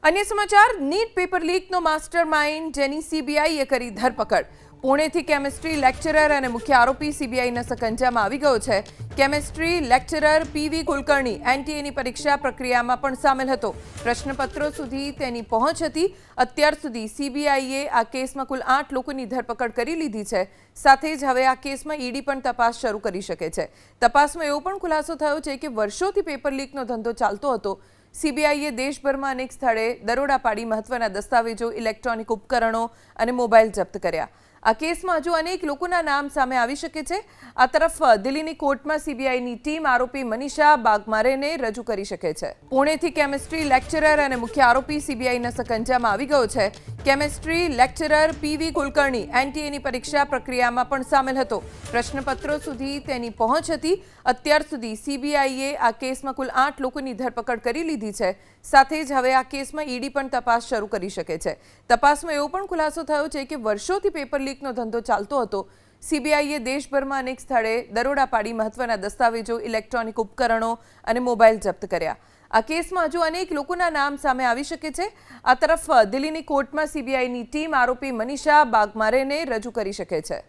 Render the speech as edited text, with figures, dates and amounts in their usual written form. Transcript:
अन्य समाचार NEET paper leak नो मास्टरमाइंड जेनी सीबीआईए करी धरपकड़। पुणेથી કેમિસ્ટ્રી લેક્ચરર અને મુખ્ય આરોપી સીબીઆઈના સકંજામાં આવી ગયો છે। કેમિસ્ટ્રી લેક્ચરર પીવી કુલકર્ણી એનટીએની પરીક્ષા પ્રક્રિયામાં પણ સામેલ હતો। પ્રશ્નપત્રો સુધી તેની પહોંચ હતી। અત્યાર સુધી સીબીઆઈએ આ કેસમાં કુલ 8 લોકોની ધરપકડ કરી લીધી છે। સાથે જ હવે આ કેસમાં ઈડી પણ તપાસ શરૂ કરી શકે છે। તપાસમાં એવો પણ ખુલાસો થયો છે કે વર્ષોથી પેપર લીકનો ધંધો ચાલતો હતો। सीबीआईए देशभर में अनेक स्थले दरोड़ा पाड़ी महत्वना दस्तावेजों, इलेक्ट्रॉनिक उपकरणों और मोबाइल जप्त कर्या। आ केस में हजू अनेक लोकोना नाम सामे आवी शके छे। आ तरफ दिल्लीनी कोर्ट में सीबीआईनी टीम आरोपी मनीषा बागमारेने रजू करी शके छे। पुणेથી केमिस्ट्री लेक्चरर અને મુખ્ય આરોપી સીબીઆઈના સકંજામાં આવી ગયો છે। કેમિસ્ટ્રી લેક્ચરર પીવી કુલકર્ણી એનટીએની પરીક્ષા પ્રક્રિયામાં પણ સામેલ હતો। પ્રશ્નપત્રો સુધી તેની પહોંચ હતી। અત્યાર સુધી સીબીઆઈએ આ કેસમાં કુલ 8 લોકોની ધરપકડ કરી લીધી છે। સાથે જ હવે આ કેસમાં ઈડી પણ તપાસ શરૂ કરી શકે છે। તપાસમાં એવો પણ ખુલાસો થયો છે કે વર્ષોથી પેપર લીકનો ધંધો ચાલતો હતો। सीबीआईए देशभर में अनेक स्थले दरोड़ा पाड़ी महत्वना दस्तावेजों, इलेक्ट्रॉनिक उपकरणों और मोबाइल जप्त कर्या। आ केस में हजू अनेक लोकोना नाम सामे आवी शके छे। आ तरफ दिल्लीनी कोर्ट में सीबीआईनी टीम आरोपी मनीषा बागमारेने रजू करी शके छे।